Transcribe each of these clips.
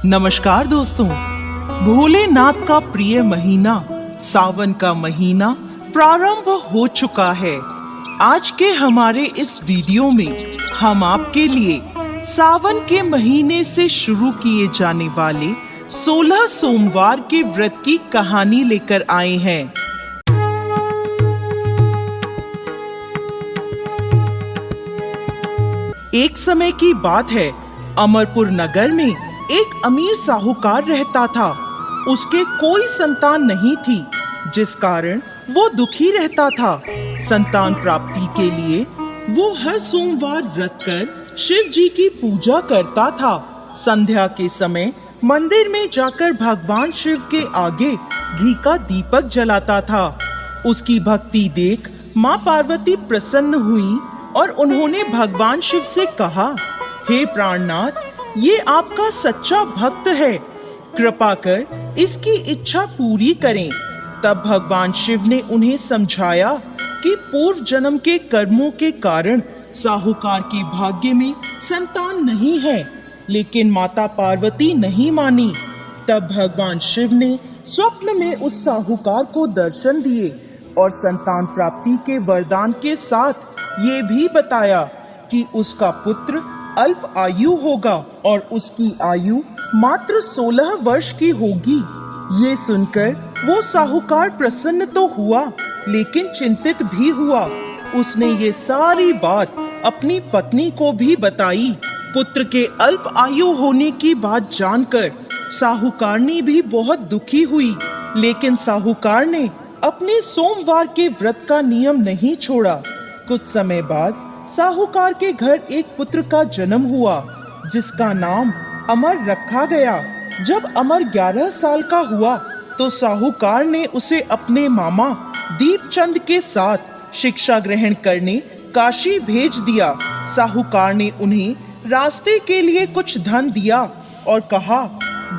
नमस्कार दोस्तों, भोलेनाथ का प्रिय महीना सावन का महीना प्रारंभ हो चुका है। आज के हमारे इस वीडियो में हम आपके लिए सावन के महीने से शुरू किए जाने वाले 16 सोमवार के व्रत की कहानी लेकर आए हैं। एक समय की बात है, अमरपुर नगर में एक अमीर साहूकार रहता था। उसके कोई संतान नहीं थी, जिस कारण वो दुखी रहता था। संतान प्राप्ति के लिए वो हर सोमवार व्रत कर शिव जी की पूजा करता था। संध्या के समय मंदिर में जाकर भगवान शिव के आगे घी का दीपक जलाता था। उसकी भक्ति देख माँ पार्वती प्रसन्न हुई और उन्होंने भगवान शिव से कहा, हे प्राणनाथ, ये आपका सच्चा भक्त है, कृपा कर इसकी इच्छा पूरी करें। तब भगवान शिव ने उन्हें समझाया कि पूर्व जन्म के कर्मों के कारण साहूकार के भाग्य में संतान नहीं है, लेकिन माता पार्वती नहीं मानी। तब भगवान शिव ने स्वप्न में उस साहूकार को दर्शन दिए और संतान प्राप्ति के वरदान के साथ ये भी बताया कि उसका पुत्र अल्प आयु होगा और उसकी आयु मात्र 16 वर्ष की होगी। ये सुनकर वो साहूकार प्रसन्न तो हुआ, लेकिन चिंतित भी हुआ। उसने ये सारी बात अपनी पत्नी को भी बताई। पुत्र के अल्प आयु होने की बात जानकर साहूकारनी भी बहुत दुखी हुई, लेकिन साहूकार ने अपने सोमवार के व्रत का नियम नहीं छोड़ा। कुछ समय बाद साहूकार के घर एक पुत्र का जन्म हुआ, जिसका नाम अमर रखा गया। जब अमर 11 साल का हुआ तो साहूकार ने उसे अपने मामा दीपचंद के साथ शिक्षा ग्रहण करने काशी भेज दिया। साहूकार ने उन्हें रास्ते के लिए कुछ धन दिया और कहा,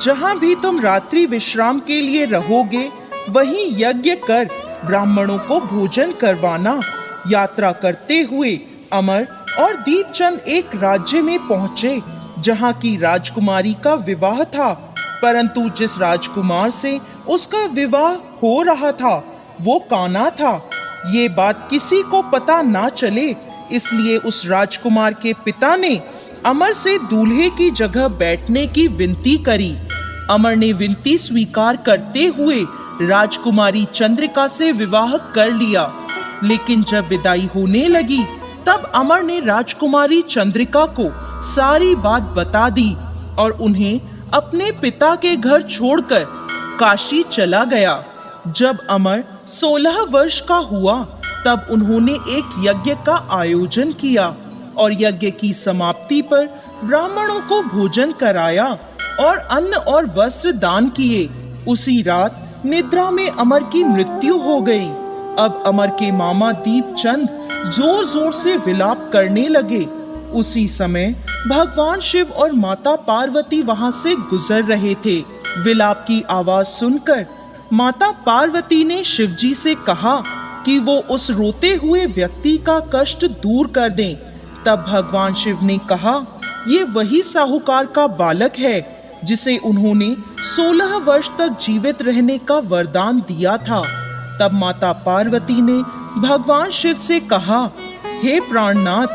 जहाँ भी तुम रात्रि विश्राम के लिए रहोगे वहीं यज्ञ कर ब्राह्मणों को भोजन करवाना। यात्रा करते हुए अमर और दीपचंद एक राज्य में पहुँचे, जहाँ की राजकुमारी का विवाह था। परंतु जिस राजकुमार से उसका विवाह हो रहा था वो कान्हा था। ये बात किसी को पता ना चले, इसलिए उस राजकुमार के पिता ने अमर से दूल्हे की जगह बैठने की विनती करी। अमर ने विनती स्वीकार करते हुए राजकुमारी चंद्रिका से विवाह कर लिया। लेकिन जब विदाई होने लगी तब अमर ने राजकुमारी चंद्रिका को सारी बात बता दी और उन्हें अपने पिता के घर छोड़कर काशी चला गया। जब अमर 16 वर्ष का हुआ तब उन्होंने एक यज्ञ का आयोजन किया और यज्ञ की समाप्ति पर ब्राह्मणों को भोजन कराया और अन्न और वस्त्र दान किए। उसी रात निद्रा में अमर की मृत्यु हो गई। अब अमर के मामा दीपचंद जोर जोर से विलाप करने लगे। उसी समय भगवान शिव और माता पार्वती वहां से गुजर रहे थे। विलाप की आवाज सुनकर माता पार्वती ने शिवजी से कहा कि वो उस रोते हुए व्यक्ति का कष्ट दूर कर दें। तब भगवान शिव ने कहा, ये वही साहूकार का बालक है जिसे उन्होंने 16 वर्ष तक जीवित रहने का वरदान दिया था। तब माता पार्वती ने भगवान शिव से कहा, हे प्राणनाथ,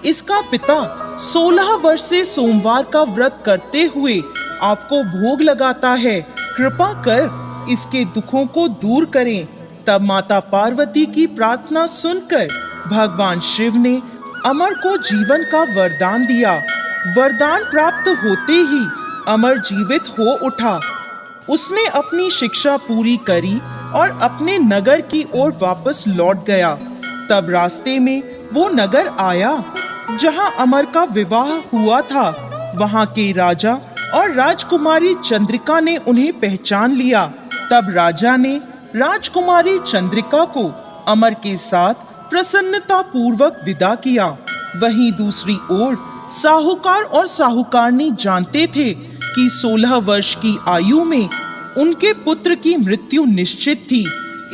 इसका पिता 16 वर्ष से सोमवार का व्रत करते हुए आपको भोग लगाता है, कृपा कर इसके दुखों को दूर करें। तब माता पार्वती की प्रार्थना सुनकर भगवान शिव ने अमर को जीवन का वरदान दिया। वरदान प्राप्त होते ही अमर जीवित हो उठा। उसने अपनी शिक्षा पूरी करी और अपने नगर की ओर वापस लौट गया। तब रास्ते में वो नगर आया जहां अमर का विवाह हुआ था। वहां के राजा और राजकुमारी चंद्रिका ने उन्हें पहचान लिया। तब राजा ने राजकुमारी चंद्रिका को अमर के साथ प्रसन्नता पूर्वक विदा किया। वहीं दूसरी ओर साहूकार और साहूकारनी जानते थे कि 16 वर्ष की आयु में उनके पुत्र की मृत्यु निश्चित थी।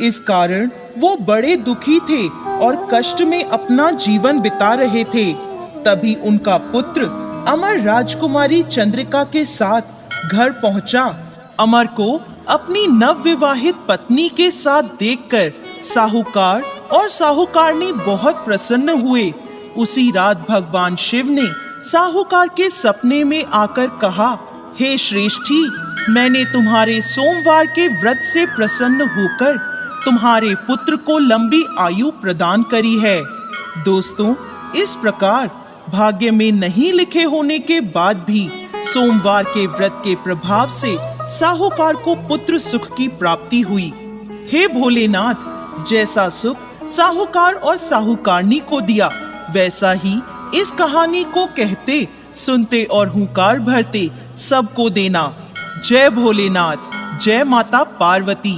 इस कारण वो बड़े दुखी थे और कष्ट में अपना जीवन बिता रहे थे। तभी उनका पुत्र अमर राजकुमारी चंद्रिका के साथ घर पहुंचा। अमर को अपनी नवविवाहित पत्नी के साथ देखकर साहूकार और साहूकारनी बहुत प्रसन्न हुए। उसी रात भगवान शिव ने साहूकार के सपने में आकर कहा, हे श्रेष्ठी, मैंने तुम्हारे सोमवार के व्रत से प्रसन्न होकर तुम्हारे पुत्र को लंबी आयु प्रदान करी है। दोस्तों, इस प्रकार भाग्य में नहीं लिखे होने के बाद भी सोमवार के व्रत के प्रभाव से साहूकार को पुत्र सुख की प्राप्ति हुई। हे भोलेनाथ, जैसा सुख साहूकार और साहूकारनी को दिया, वैसा ही इस कहानी को कहते, सुनते और हुंकार भरते सबको देना। जय भोलेनाथ, जय माता पार्वती।